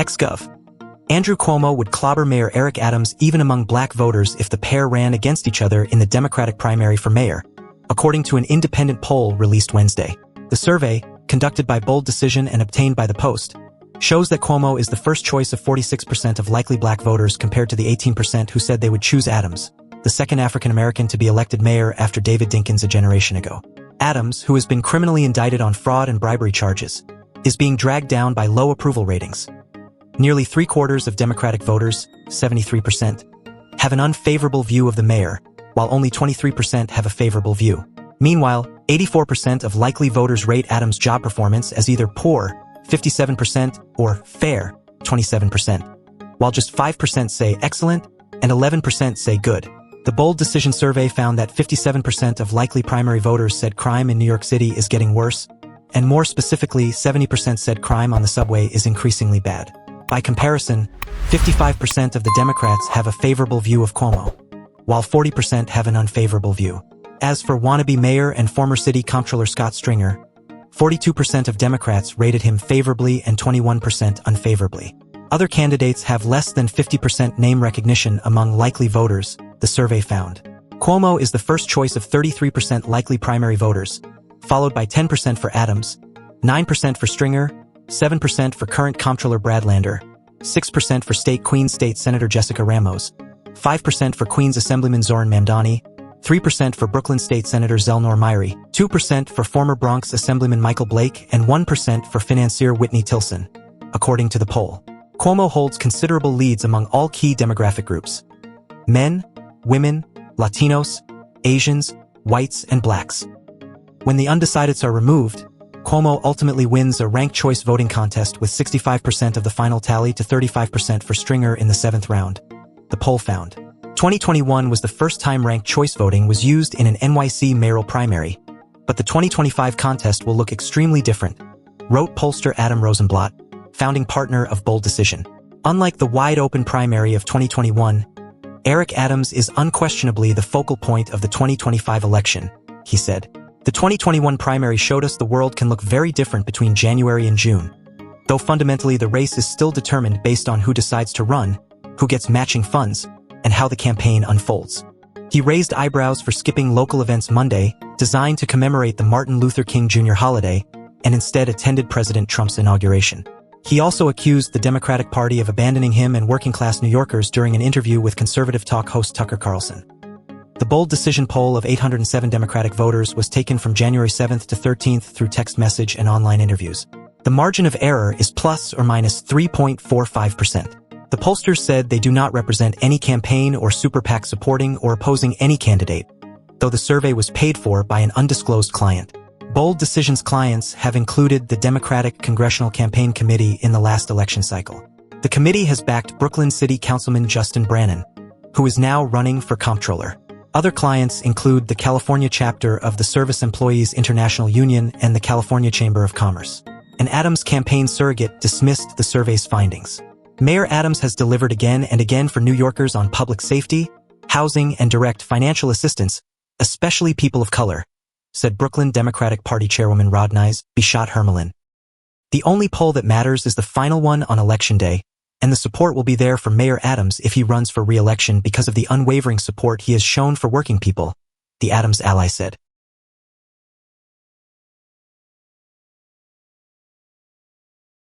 Ex-Gov. Andrew Cuomo would clobber Mayor Eric Adams even among black voters if the pair ran against each other in the Democratic primary for mayor, according to an independent poll released Wednesday. The survey, conducted by Bold Decision and obtained by The Post, shows that Cuomo is the first choice of 46% of likely black voters compared to the 18% who said they would choose Adams, the second African-American to be elected mayor after David Dinkins a generation ago. Adams, who has been criminally indicted on fraud and bribery charges, is being dragged down by low approval ratings. Nearly three-quarters of Democratic voters, 73%, have an unfavorable view of the mayor, while only 23% have a favorable view. Meanwhile, 84% of likely voters rate Adams' job performance as either poor, 57%, or fair, 27%, while just 5% say excellent and 11% say good. The Bold Decision survey found that 57% of likely primary voters said crime in New York City is getting worse, and more specifically, 70% said crime on the subway is increasingly bad. By comparison, 55% of the Democrats have a favorable view of Cuomo, while 40% have an unfavorable view. As for wannabe mayor and former city comptroller Scott Stringer, 42% of Democrats rated him favorably and 21% unfavorably. Other candidates have less than 50% name recognition among likely voters, the survey found. Cuomo is the first choice of 33% likely primary voters, followed by 10% for Adams, 9% for Stringer, 7% for current comptroller Brad Lander, 6% for Queens State Senator Jessica Ramos, 5% for Queens Assemblyman Zoran Mamdani, 3% for Brooklyn State Senator Zelnor Myrie, 2% for former Bronx Assemblyman Michael Blake, and 1% for financier Whitney Tilson. According to the poll, Cuomo holds considerable leads among all key demographic groups: men, women, Latinos, Asians, whites, and blacks. When the undecideds are removed, Cuomo ultimately wins a ranked choice voting contest with 65% of the final tally to 35% for Stringer in the 7th round, the poll found. 2021 was the first time ranked choice voting was used in an NYC mayoral primary, but the 2025 contest will look extremely different, wrote pollster Adam Rosenblatt, founding partner of Bold Decision. Unlike the wide-open primary of 2021, Eric Adams is unquestionably the focal point of the 2025 election, he said. The 2021 primary showed us the world can look very different between January and June, though fundamentally the race is still determined based on who decides to run, who gets matching funds, and how the campaign unfolds. He raised eyebrows for skipping local events Monday, designed to commemorate the Martin Luther King Jr. holiday, and instead attended President Trump's inauguration. He also accused the Democratic Party of abandoning him and working-class New Yorkers during an interview with conservative talk host Tucker Carlson. The Bold Decision poll of 807 Democratic voters was taken from January 7th to 13th through text message and online interviews. The margin of error is plus or minus 3.45%. The pollsters said they do not represent any campaign or super PAC supporting or opposing any candidate, though the survey was paid for by an undisclosed client. Bold Decision's clients have included the Democratic Congressional Campaign Committee in the last election cycle. The committee has backed Brooklyn City Councilman Justin Brannan, who is now running for comptroller. Other clients include the California chapter of the Service Employees International Union and the California Chamber of Commerce. An Adams campaign surrogate dismissed the survey's findings. Mayor Adams has delivered again and again for New Yorkers on public safety, housing, and direct financial assistance, especially people of color, said Brooklyn Democratic Party Chairwoman Rodnise Bichat Hermelin. The only poll that matters is the final one on Election Day, and the support will be there for Mayor Adams if he runs for re-election because of the unwavering support he has shown for working people, the Adams ally said.